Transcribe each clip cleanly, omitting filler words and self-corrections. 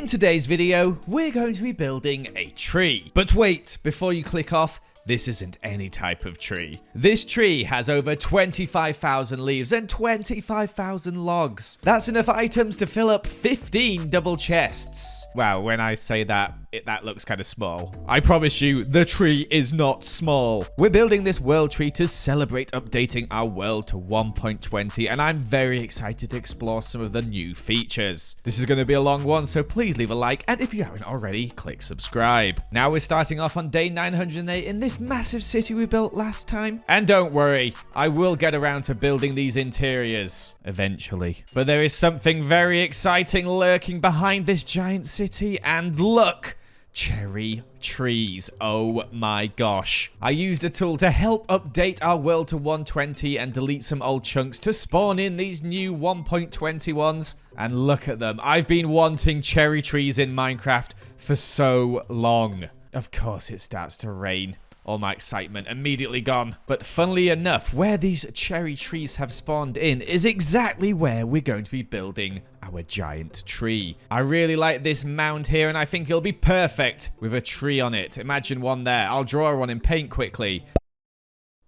In today's video, we're going to be building a tree. But wait, before you click off, this isn't any type of tree. This tree has over 25,000 leaves and 25,000 logs. That's enough items to fill up 15 double chests. Wow, when I say that, that looks kind of small. I promise you, the tree is not small. We're building this world tree to celebrate updating our world to 1.20, and I'm very excited to explore some of the new features. This is going to be a long one, so please leave a like, and if you haven't already, click subscribe. Now we're starting off on day 908 in this massive city we built last time. And don't worry, I will get around to building these interiors eventually. But there is something very exciting lurking behind this giant city, and look! Cherry trees. Oh my gosh. I used a tool to help update our world to 120 and delete some old chunks to spawn in these new 1.20 ones. And look at them. I've been wanting cherry trees in Minecraft for so long. Of course it starts to rain. All my excitement immediately gone. But funnily enough, where these cherry trees have spawned in is exactly where we're going to be building our giant tree. I really like this mound here, and I think it'll be perfect with a tree on it. Imagine one there. I'll draw one in paint quickly.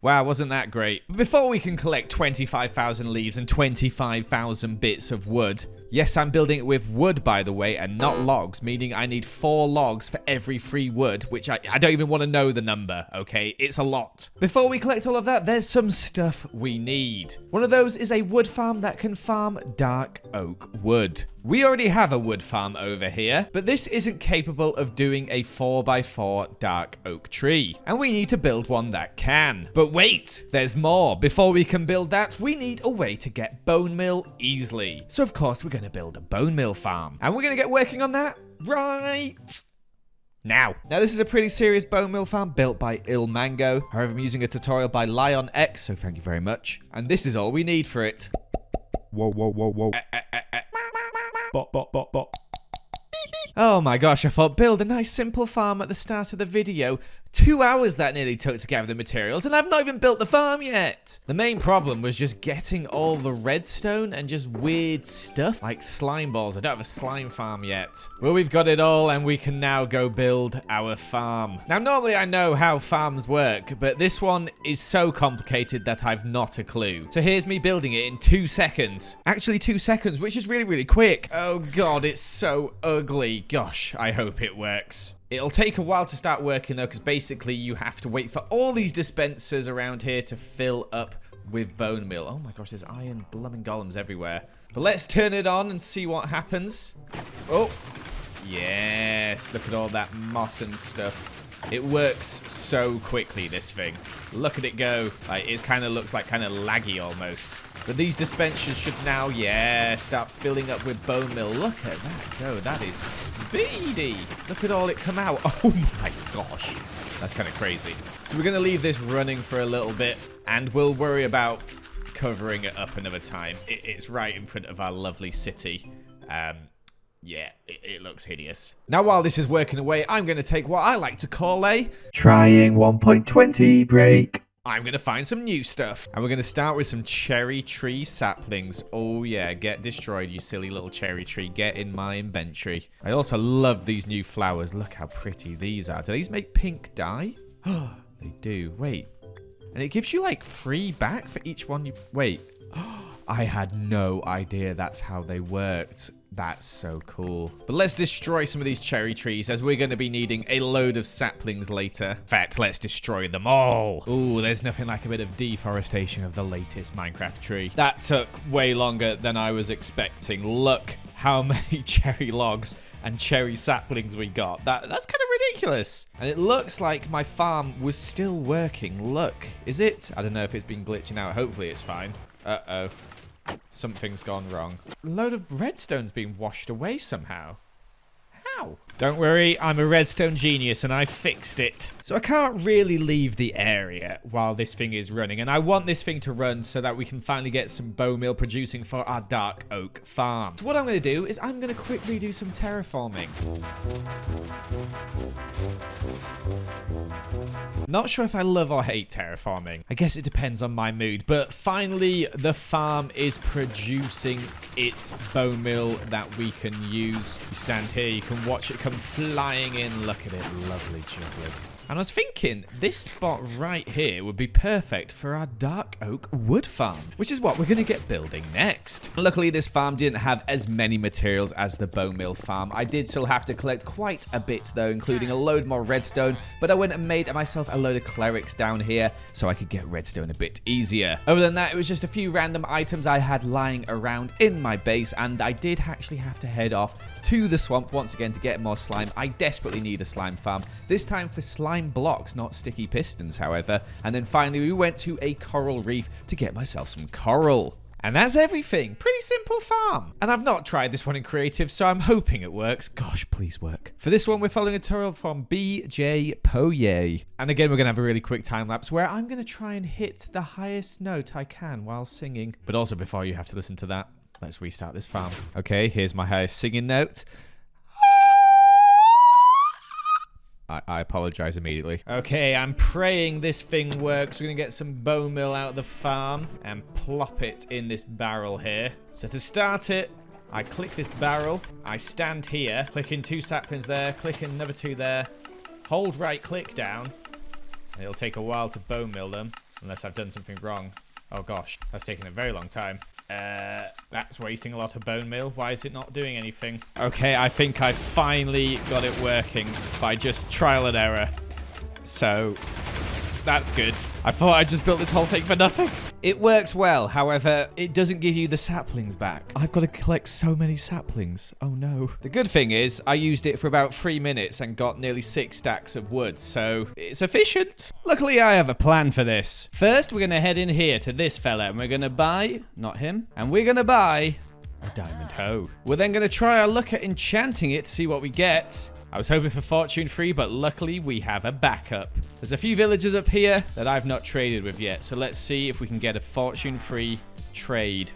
Wow, wasn't that great? But before we can collect 25,000 leaves and 25,000 bits of wood, yes, I'm building it with wood, by the way, and not logs, meaning I need 4 logs for every 3 wood, which I don't even want to know the number, okay? It's a lot. Before we collect all of that, there's some stuff we need. One of those is a wood farm that can farm dark oak wood. We already have a wood farm over here, but this isn't capable of doing a 4x4 dark oak tree. And we need to build one that can. But wait, there's more. Before we can build that, we need a way to get bone meal easily. So of course, we're going to build a bone meal farm. And we're going to get working on that right now. Now, this is a pretty serious bone meal farm built by Mango. However, I'm using a tutorial by Lion X, so thank you very much. And this is all we need for it. Whoa, whoa, whoa, whoa. Bop, bop, bop, bop. Oh my gosh, I thought build a nice simple farm at the start of the video. 2 hours that nearly took to gather the materials, and I've not even built the farm yet. The main problem was just getting all the redstone and just weird stuff like slime balls. I don't have a slime farm yet. Well, we've got it all, and we can now go build our farm. Now, normally I know how farms work, but this one is so complicated that I've not a clue. So here's me building it in 2 seconds. Actually, 2 seconds, which is really, really quick. Oh god, it's so ugly. Gosh, I hope it works. It'll take a while to start working though, because basically you have to wait for all these dispensers around here to fill up with bone meal. Oh my gosh, there's iron blooming golems everywhere. But let's turn it on and see what happens. Oh, yes, look at all that moss and stuff. It works so quickly, this thing. Look at it go. Like, it kind of looks like kind of laggy almost. But these dispensers should now, yeah, start filling up with bone meal. Look at that go. That is speedy. Look at all it come out. Oh my gosh. That's kind of crazy. So we're going to leave this running for a little bit, and we'll worry about covering it up another time. It's right in front of our lovely city. Yeah, it looks hideous. Now, while this is working away, I'm going to take what I like to call a Trying 1.20 break. I'm going to find some new stuff. And we're going to start with some cherry tree saplings. Oh yeah, get destroyed, you silly little cherry tree. Get in my inventory. I also love these new flowers. Look how pretty these are. Do these make pink dye? Oh, they do. Wait. And it gives you like 3 back for each one you... Wait. I had no idea that's how they worked. That's so cool. But let's destroy some of these cherry trees, as we're going to be needing a load of saplings later. In fact, let's destroy them all. Ooh, there's nothing like a bit of deforestation of the latest Minecraft tree. That took way longer than I was expecting. Look how many cherry logs and cherry saplings we got. That's kind of ridiculous. And it looks like my farm was still working. Look, is it? I don't know if it's been glitching out. Hopefully it's fine. Uh-oh. Something's gone wrong. A load of redstone's been washed away somehow. How? Don't worry, I'm a redstone genius and I fixed it. So I can't really leave the area while this thing is running. And I want this thing to run so that we can finally get some bone meal producing for our dark oak farm. So what I'm going to do is I'm going to quickly do some terraforming. Not sure if I love or hate terraforming. I guess it depends on my mood. But finally, the farm is producing its bone meal that we can use. You stand here, you can watch it come flying in. Look at it, lovely jubbly. And I was thinking, this spot right here would be perfect for our dark oak wood farm, which is what we're going to get building next. Luckily, this farm didn't have as many materials as the bone meal farm. I did still have to collect quite a bit, though, including a load more redstone, but I went and made myself a load of clerics down here so I could get redstone a bit easier. Other than that, it was just a few random items I had lying around in my base, and I did actually have to head off to the swamp once again to get more slime. I desperately need a slime farm, this time for slime blocks, not sticky pistons, however. And then finally we went to a coral reef to get myself some coral. And that's everything. Pretty simple farm. And I've not tried this one in creative, so I'm hoping it works. Gosh, please work. For this one, we're following a tutorial from BJ Poye. And again, we're going to have a really quick time lapse where I'm going to try and hit the highest note I can while singing. But also, before you have to listen to that, let's restart this farm. Okay, here's my highest singing note. I apologize immediately. Okay, I'm praying this thing works. We're going to get some bone meal out of the farm and plop it in this barrel here. So to start it, I click this barrel. I stand here, clicking 2 saplings there, clicking another 2 there. Hold right click down. And it'll take a while to bone meal them, unless I've done something wrong. Oh gosh, that's taking a very long time. That's wasting a lot of bone meal. Why is it not doing anything? Okay, I think I finally got it working by just trial and error. So, that's good. I thought I just built this whole thing for nothing. It works well, however, it doesn't give you the saplings back. I've got to collect so many saplings. Oh no. The good thing is, I used it for about 3 minutes and got nearly 6 stacks of wood, so it's efficient. Luckily, I have a plan for this. First, we're going to head in here to this fella, and we're going to buy, not him, and we're going to buy a diamond hoe. We're then going to try our luck at enchanting it to see what we get. I was hoping for fortune 3, but luckily we have a backup. There's a few villagers up here that I've not traded with yet, so let's see if we can get a fortune 3 trade.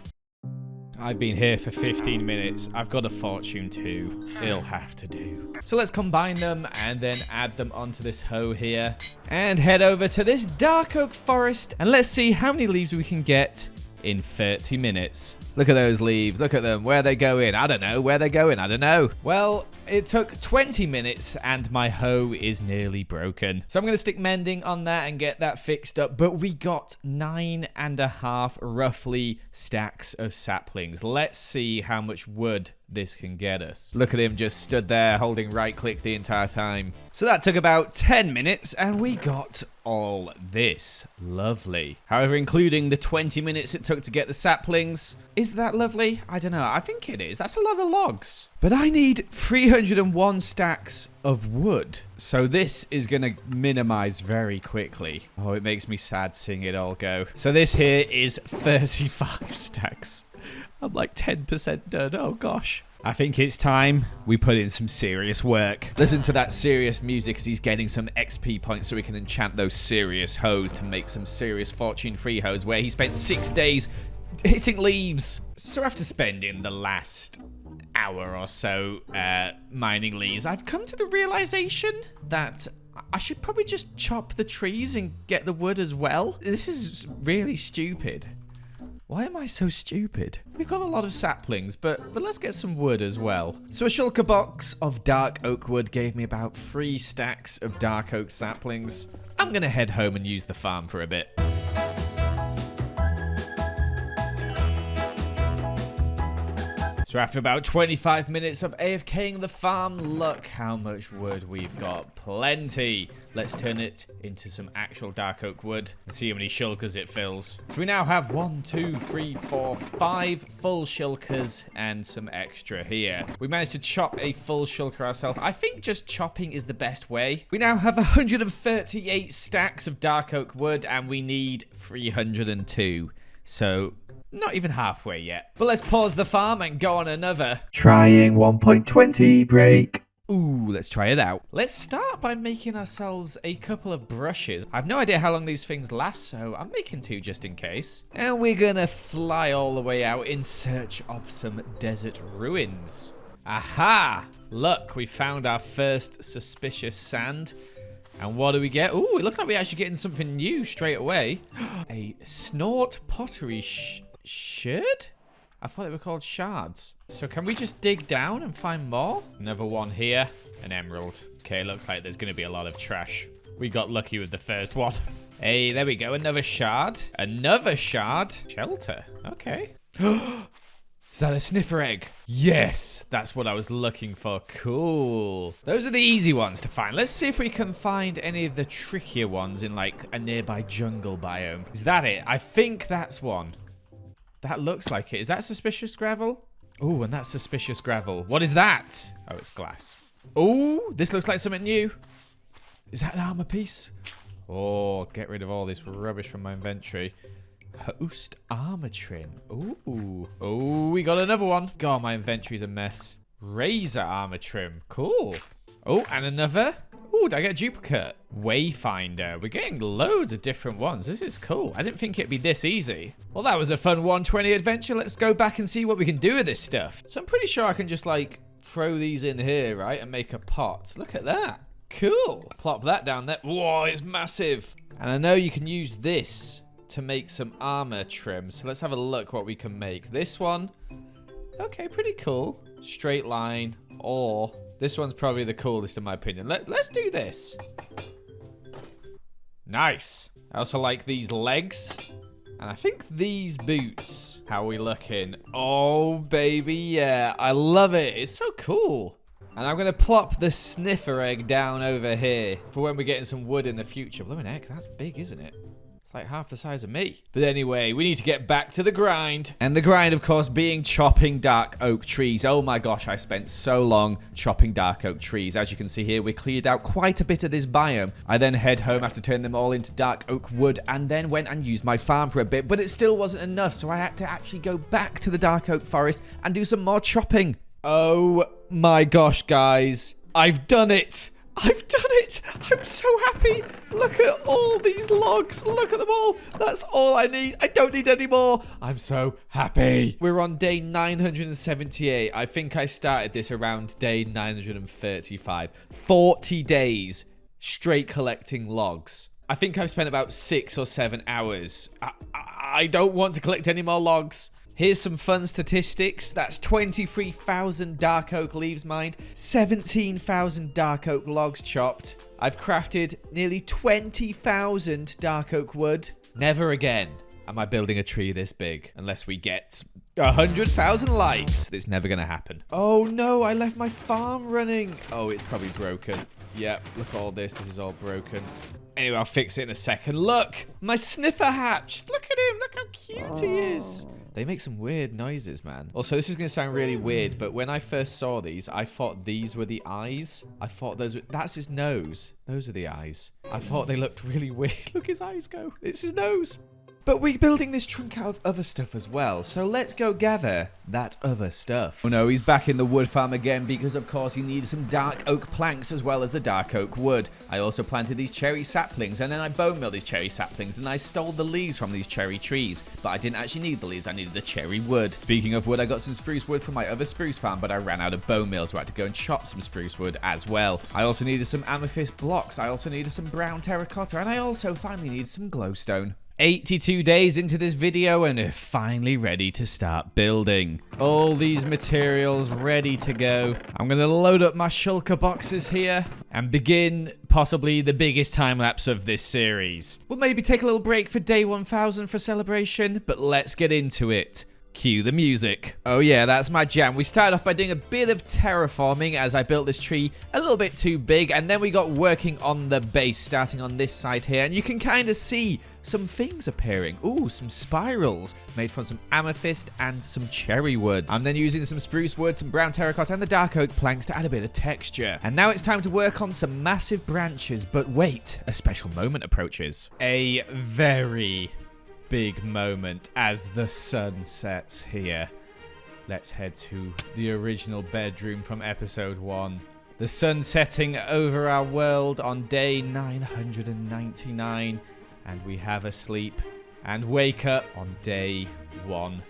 I've been here for 15 minutes. I've got a fortune 2. It'll have to do. So let's combine them and then add them onto this hoe here. And head over to this dark oak forest. And let's see how many leaves we can get in 30 minutes. Look at those leaves. Look at them. Where they going? I don't know. Where they going? I don't know. Well, it took 20 minutes and my hoe is nearly broken. So I'm going to stick mending on that and get that fixed up. But we got 9.5 roughly stacks of saplings. Let's see how much wood this can get us. Look at him just stood there holding right click the entire time. So that took about 10 minutes and we got all this. Lovely. However, including the 20 minutes it took to get the saplings. Is that lovely? I don't know. I think it is. That's a lot of logs. But I need 301 stacks of wood. So this is going to minimize very quickly. Oh, it makes me sad seeing it all go. So this here is 35 stacks. I'm like 10% done. Oh, gosh. I think it's time we put in some serious work. Listen to that serious music as he's getting some XP points so we can enchant those serious hoes to make some serious fortune 3 hoes where he spent 6 days hitting leaves. So after spending the last hour or so mining leaves, I've come to the realization that I should probably just chop the trees and get the wood as well. This is really stupid. Why am I so stupid? We've got a lot of saplings, but let's get some wood as well. So a shulker box of dark oak wood gave me about 3 stacks of dark oak saplings. I'm going to head home and use the farm for a bit. So after about 25 minutes of AFKing the farm, look how much wood we've got. Plenty. Let's turn it into some actual dark oak wood and see how many shulkers it fills. So we now have 1, 2, 3, 4, 5 full shulkers and some extra here. We managed to chop a full shulker ourselves. I think just chopping is the best way. We now have 138 stacks of dark oak wood and we need 302. So not even halfway yet. But let's pause the farm and go on another Trying 1.20 break. Ooh, let's try it out. Let's start by making ourselves a couple of brushes. I've no idea how long these things last, so I'm making 2 just in case. And we're gonna fly all the way out in search of some desert ruins. Aha! Look, we found our first suspicious sand. And what do we get? Ooh, it looks like we're actually getting something new straight away. A snort pottery shard? I thought they were called shards. So can we just dig down and find more? Another one here. An emerald. Okay, looks like there's going to be a lot of trash. We got lucky with the first one. Hey, there we go. Another shard. Another shard. Shelter. Okay. Is that a sniffer egg? Yes, that's what I was looking for. Cool. Those are the easy ones to find. Let's see if we can find any of the trickier ones in like a nearby jungle biome. Is that it? I think that's one. That looks like it. Is that suspicious gravel? Oh, and that's suspicious gravel. What is that? Oh, it's glass. Oh, this looks like something new. Is that an armor piece? Oh, get rid of all this rubbish from my inventory. Host armor trim. Ooh. Oh, we got another one. God, my inventory's a mess. Razor armor trim. Cool. Oh, and another. Ooh, did I get a duplicate? Wayfinder. We're getting loads of different ones. This is cool. I didn't think it'd be this easy. Well, that was a fun 120 adventure. Let's go back and see what we can do with this stuff. So I'm pretty sure I can just like throw these in here, right? And make a pot. Look at that. Cool. Plop that down there. Whoa, it's massive. And I know you can use this to make some armor trim. So let's have a look what we can make. This one. Okay, pretty cool. Straight line. Or this one's probably the coolest in my opinion. Let's do this. Nice. I also like these legs. And I think these boots. How are we looking? Oh, baby, yeah. I love it. It's so cool. And I'm going to plop the sniffer egg down over here for when we're getting some wood in the future. Blooming heck, that's big, isn't it? Like half the size of me. But anyway, we need to get back to the grind. And the grind, of course, being chopping dark oak trees. Oh my gosh, I spent so long chopping dark oak trees. As you can see here, we cleared out quite a bit of this biome. I then head home after turning them all into dark oak wood and then went and used my farm for a bit. But it still wasn't enough, so I had to actually go back to the dark oak forest and do some more chopping. Oh my gosh, guys. I've done it. I've done it! I'm so happy! Look at all these logs! Look at them all! That's all I need! I don't need any more! I'm so happy! We're on day 978. I think I started this around day 935. 40 days straight collecting logs. I think I've spent about 6 or 7 hours. I don't want to collect any more logs. Here's some fun statistics. That's 23,000 dark oak leaves mined, 17,000 dark oak logs chopped. I've crafted nearly 20,000 dark oak wood. Never again am I building a tree this big unless we get 100,000 likes. It's never going to happen. Oh no, I left my farm running. Oh, it's probably broken. Yep, look at all this. This is all broken. Anyway, I'll fix it in a second. Look, my sniffer hatched. Look at him. Look how cute he is. They make some weird noises, man. Also, this is going to sound really weird, but when I first saw these, I thought these were the eyes. I thought that's his nose. Those are the eyes. I thought they looked really weird. Look, his eyes go. It's his nose. But we're building this trunk out of other stuff as well, so let's go gather that other stuff. Oh no, he's back in the wood farm again because of course he needed some dark oak planks as well as the dark oak wood. I also planted these cherry saplings and then I bone milled these cherry saplings, then I stole the leaves from these cherry trees. But I didn't actually need the leaves, I needed the cherry wood. Speaking of wood, I got some spruce wood from my other spruce farm, but I ran out of bone meal, so I had to go and chop some spruce wood as well. I also needed some amethyst blocks, I also needed some brown terracotta, and I also finally needed some glowstone. 82 days into this video and we're finally ready to start building. All these materials ready to go. I'm going to load up my shulker boxes here and begin possibly the biggest time lapse of this series. We'll maybe take a little break for day 1000 for celebration, but let's get into it. Cue the music. Oh yeah, that's my jam. We started off by doing a bit of terraforming as I built this tree a little bit too big, and then we got working on the base, starting on this side here, and you can kind of see some things appearing. Ooh, some spirals made from some amethyst and some cherry wood. I'm then using some spruce wood, some brown terracotta, and the dark oak planks to add a bit of texture. And now it's time to work on some massive branches, but wait, a special moment approaches. A very big moment as the sun sets here. Let's head to the original bedroom from episode 1. The sun setting over our world on day 999. And we have a sleep and wake up on day 1000.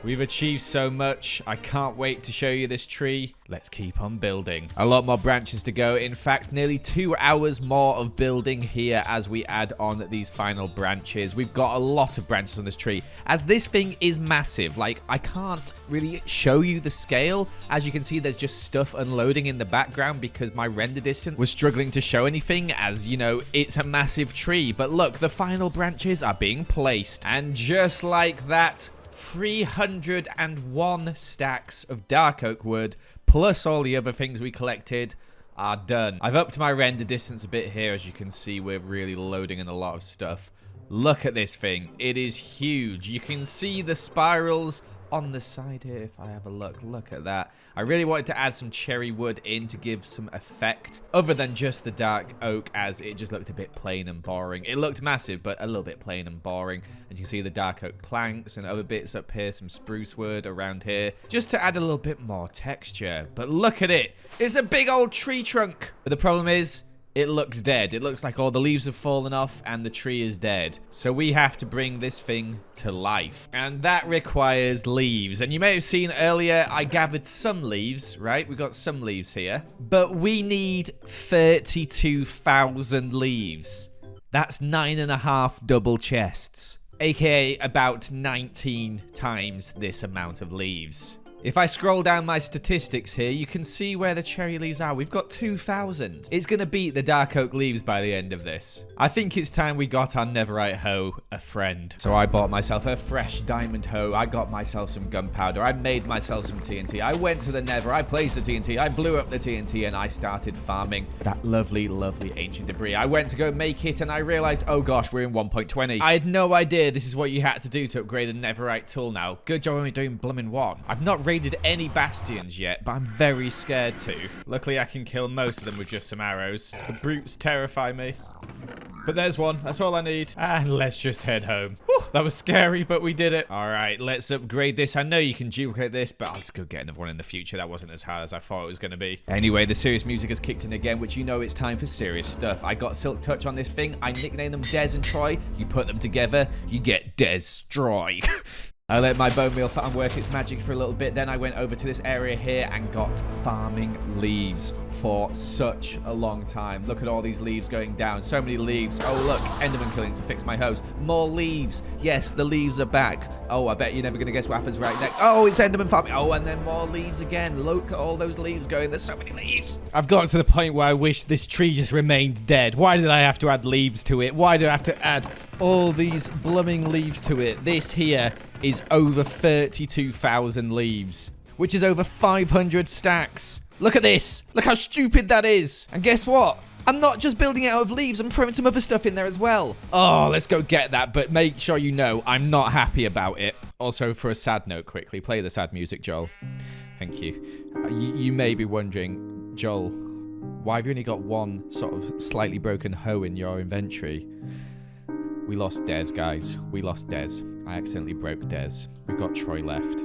We've achieved so much. I can't wait to show you this tree. Let's keep on building. A lot more branches to go. In fact, nearly 2 hours more of building here as we add on these final branches. We've got a lot of branches on this tree, as this thing is massive. Like, I can't really show you the scale. As you can see, there's just stuff unloading in the background because my render distance was struggling to show anything, as, you know, it's a massive tree. But look, the final branches are being placed. And just like that, 301 stacks of dark oak wood, plus all the other things we collected, are done. I've upped my render distance a bit here. As you can see, we're really loading in a lot of stuff. Look at this thing. It is huge. You can see the spirals on the side here. If I have a look at that. I really wanted to add some cherry wood in to give some effect other than just the dark oak, as it just looked a bit plain and boring. It looked massive, but a little bit plain and boring. And you can see the dark oak planks and other bits up here, some spruce wood around here, just to add a little bit more texture. But look at it. It's a big old tree trunk. But the problem is, it looks dead. It looks like all the leaves have fallen off and the tree is dead. So we have to bring this thing to life. And that requires leaves. And you may have seen earlier, I gathered some leaves, right? We got some leaves here. But we need 32,000 leaves. That's 9.5 double chests. AKA about 19 times this amount of leaves. If I scroll down my statistics here, you can see where the cherry leaves are. We've got 2,000. It's going to beat the dark oak leaves by the end of this. I think it's time we got our netherite hoe a friend. So I bought myself a fresh diamond hoe. I got myself some gunpowder. I made myself some TNT. I went to the nether. I placed the TNT. I blew up the TNT and I started farming that lovely, lovely ancient debris. I went to go make it and I realized, oh gosh, we're in 1.20. I had no idea this is what you had to do to upgrade a netherite tool now. Good job when we're doing blooming 1. I've not raided any bastions yet, but I'm very scared to. Luckily, I can kill most of them with just some arrows. The brutes terrify me. But there's one. That's all I need. And let's just head home. Whew, that was scary, but we did it. All right, let's upgrade this. I know you can duplicate this, but I'll just go get another one in the future. That wasn't as hard as I thought it was going to be. Anyway, the serious music has kicked in again, which you know it's time for serious stuff. I got Silk Touch on this thing. I nicknamed them Des and Troy. You put them together, you get Destroy. I let my bone meal farm work its magic for a little bit. Then I went over to this area here and got farming leaves for such a long time. Look at all these leaves going down. So many leaves. Oh, look. Enderman killing to fix my hose. More leaves. Yes, the leaves are back. Oh, I bet you're never going to guess what happens right next. Oh, it's Enderman farming. Oh, and then more leaves again. Look at all those leaves going. There's so many leaves. I've gotten to the point where I wish this tree just remained dead. Why did I have to add leaves to it? Why did I have to add all these blooming leaves to it? This here is over 32,000 leaves, which is over 500 stacks. Look at this. Look how stupid that is. And guess what? I'm not just building it out of leaves. I'm throwing some other stuff in there as well. Oh, let's go get that. But make sure you know I'm not happy about it. Also, for a sad note, quickly, play the sad music, Joel. Thank you. You may be wondering, Joel, why have you only got one sort of slightly broken hoe in your inventory? We lost Des, guys. We lost Des. I accidentally broke Des. We've got Troy left.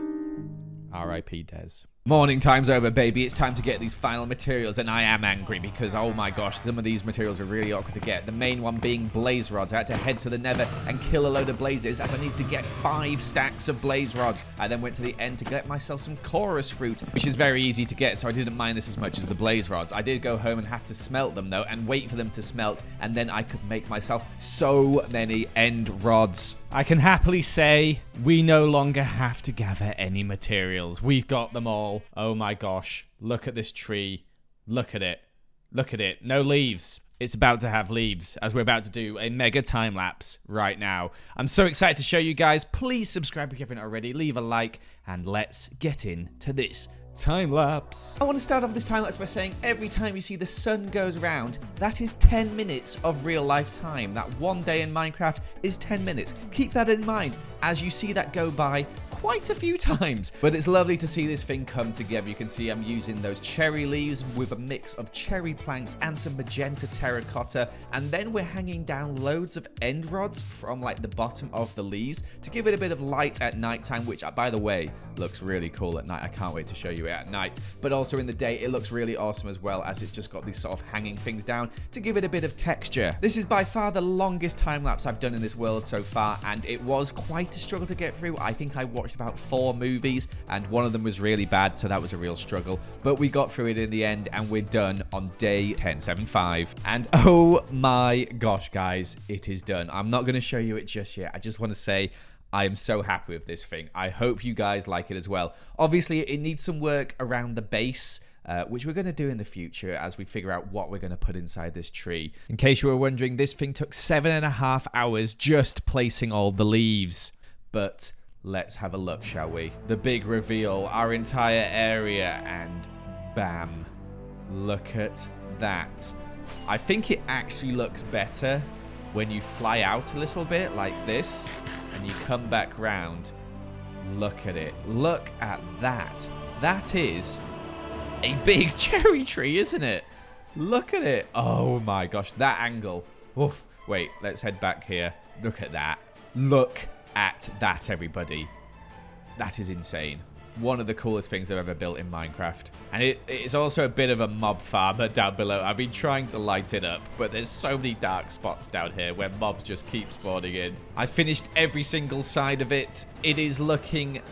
R.I.P. Des. Morning time's over, baby. It's time to get these final materials, and I am angry because, oh my gosh, some of these materials are really awkward to get. The main one being blaze rods. I had to head to the nether and kill a load of blazes as I needed to get 5 stacks of blaze rods. I then went to the end to get myself some chorus fruit, which is very easy to get, so I didn't mind this as much as the blaze rods. I did go home and have to smelt them, though, and wait for them to smelt, and then I could make myself so many end rods. I can happily say we no longer have to gather any materials. We've got them all. Oh my gosh. Look at this tree. Look at it. Look at it. No leaves. It's about to have leaves, as we're about to do a mega time lapse right now. I'm so excited to show you guys. Please subscribe if you haven't already. Leave a like, and let's get into this time lapse. I want to start off this time lapse by saying every time you see the sun goes around, that is 10 minutes of real life time. That one day in Minecraft is 10 minutes. Keep that in mind as you see that go by quite a few times. But it's lovely to see this thing come together. You can see I'm using those cherry leaves with a mix of cherry planks and some magenta terracotta. And then we're hanging down loads of end rods from like the bottom of the leaves to give it a bit of light at nighttime, which by the way looks really cool at night. I can't wait to show you it at night. But also in the day it looks really awesome as well, as it's just got these sort of hanging things down to give it a bit of texture. This is by far the longest time lapse I've done in this world so far, and it was quite a struggle to get through. I think I watched about 4 movies and one of them was really bad, so that was a real struggle. But we got through it in the end and we're done on day 1075. And oh my gosh guys, it is done. I'm not going to show you it just yet. I just want to say I am so happy with this thing. I hope you guys like it as well. Obviously, it needs some work around the base, which we're going to do in the future as we figure out what we're going to put inside this tree. In case you were wondering, this thing took 7.5 hours just placing all the leaves. But let's have a look, shall we? The big reveal, our entire area, and bam. Look at that. I think it actually looks better when you fly out a little bit like this and you come back round. Look at it. Look at that. That is a big cherry tree, isn't it? Look at it. Oh my gosh, that angle. Oof. Wait, let's head back here. Look at that. Look at that, everybody. That is insane. One of the coolest things I've ever built in Minecraft. And it's also a bit of a mob farmer down below. I've been trying to light it up, but there's so many dark spots down here where mobs just keep spawning in. I finished every single side of it. It is looking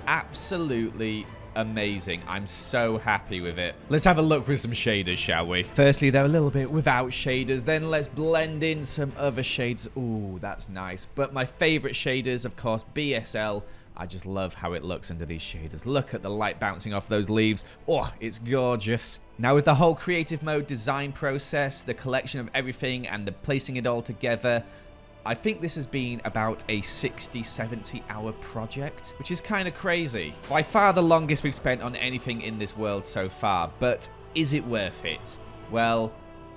absolutely amazing. I'm so happy with it. Let's have a look with some shaders, shall we? Firstly, though, a little bit without shaders. Then let's blend in some other shades. Ooh, that's nice. But my favorite shaders, of course, BSL. I just love how it looks under these shaders. Look at the light bouncing off those leaves. Oh, it's gorgeous. Now with the whole creative mode design process, the collection of everything and the placing it all together, I think this has been about a 60-70 hour project, which is kind of crazy. By far the longest we've spent on anything in this world so far, but is it worth it? Well,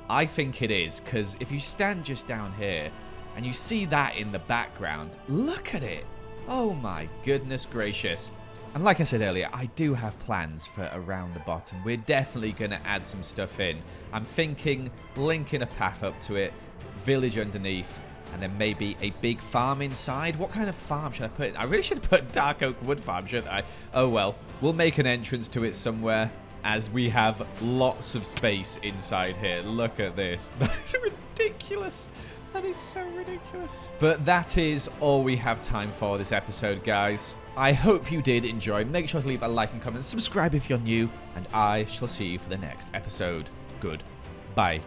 I think it is, because if you stand just down here and you see that in the background, look at it. Oh my goodness gracious. And like I said earlier, I do have plans for around the bottom. We're definitely going to add some stuff in. I'm thinking linking a path up to it, village underneath, and then maybe a big farm inside. What kind of farm should I put in? I really should have put dark oak wood farm, shouldn't I? Oh well, we'll make an entrance to it somewhere, as we have lots of space inside here. Look at this. That is ridiculous. That is so ridiculous. But that is all we have time for this episode, guys. I hope you did enjoy. Make sure to leave a like and comment. Subscribe if you're new. And I shall see you for the next episode. Goodbye.